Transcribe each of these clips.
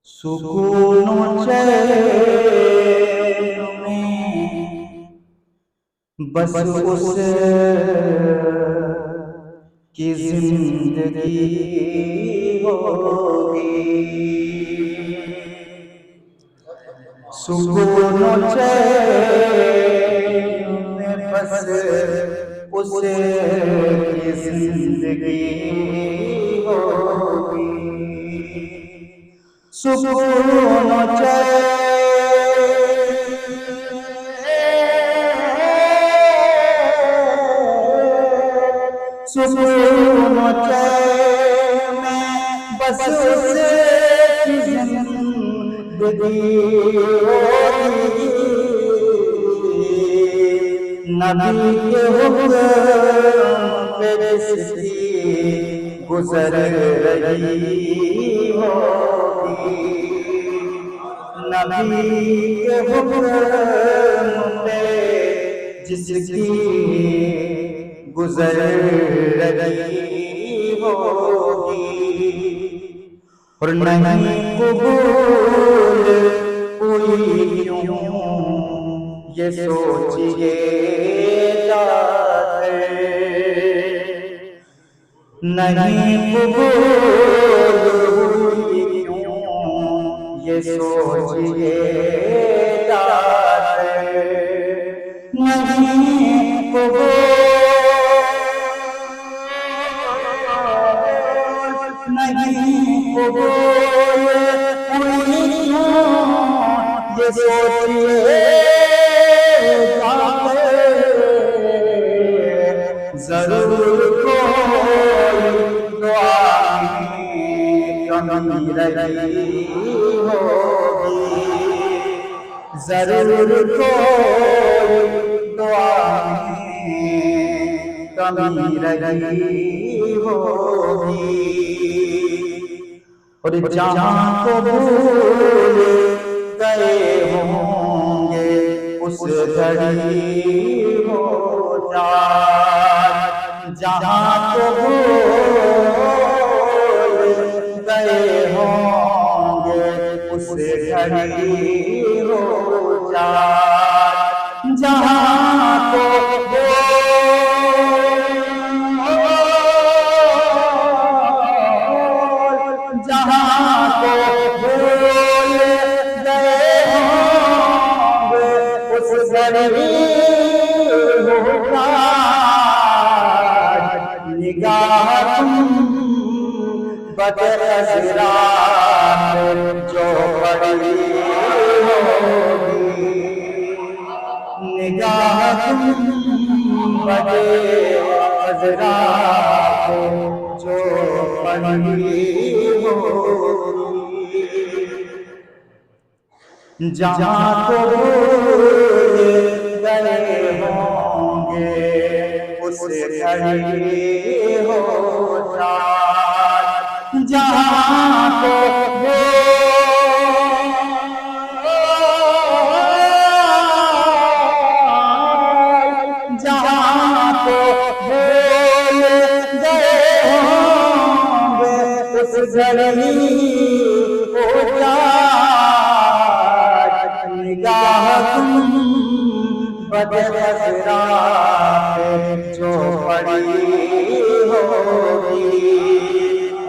सुकून चैन में बस उस की जिंदगी होगी। सुकून चैन में बस उस की जिंदगी होगी। सुकून सुकून में बस उसकी जिंदगी होगी। नबी के हुक्म पे जिसकी गुजर रही होगी। नबी के हुक्म पे जिसकी गुजर रही होगी। और नहीं कबूल हुई क्यों ये सोचिएगा। नहीं कबूल हुई क्यों ये सोचिएगा। नहीं कबूल नहीं कबूल हुई क्यों ये सोचिएगा। जरूर कोई दुआ में कमी रही होगी। जरूर कोई दुआ में कमी रही होगी। और जहाँ को भूल गए होंगे उस घड़ी हो जाए। जहाँ को भूल गए होंगे उस घड़ी हो जाए। जहाँ को निगाह बदअज़रा जो पड़ी होगी। निगाह बदअज़रा जो पड़ी होगी। जहाँ को भूल गए होंगे उस घड़ी हो जाए। जहाँ को जहाँ को भूल गए होंगे उस घड़ी हो जाए। निगाह बदअज़रा जो पड़ी होगी।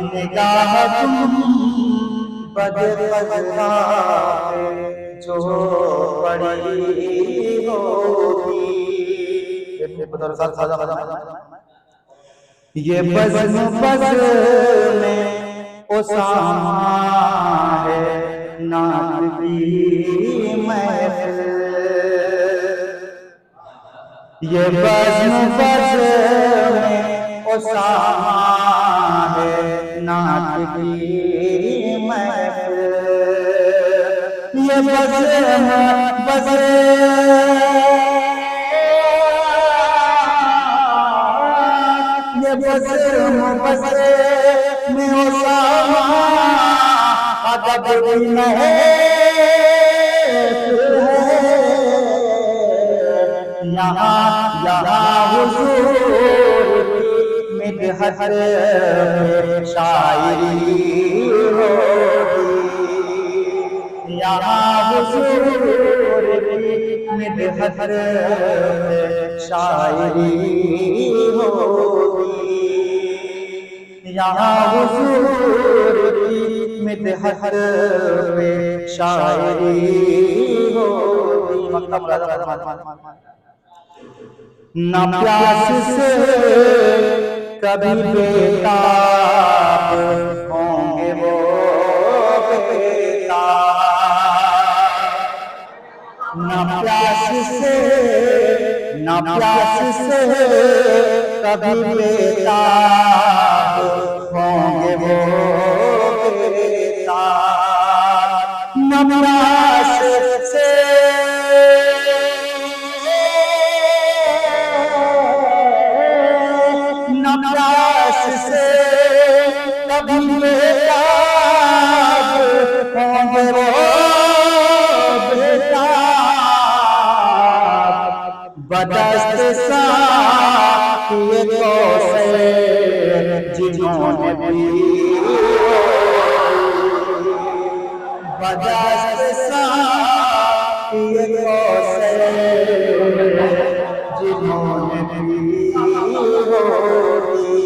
निगाह बदअज़रा जो पड़ी होगी। ये बज़्म में उसामा है नात की महफ़िल। ये बज़्म में उसामा है नात की महफ़िल। ये बज़्म में उसामा अदब की महफ़िल है। यहाँ हुज़ूर मिदहत शायरी होगी। यहाँ हुजूर की मिदहत शायरी होगी, यहाँ हुजूर की मिदहत पे शायरी होगी। ना प्यास से कभी बेताब होंगे वो बेताब, ना प्यास से कभी बेताब होंगे वो बेताब, ना प्यास से कभी बेताब होंगे वो बेताब, बदस्त साक़िए कौसर जिन्होंने पी, बदस्त साक़िए कौसर जिन्होंने पी होगी,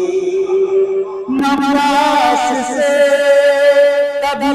ना प्यास से कभी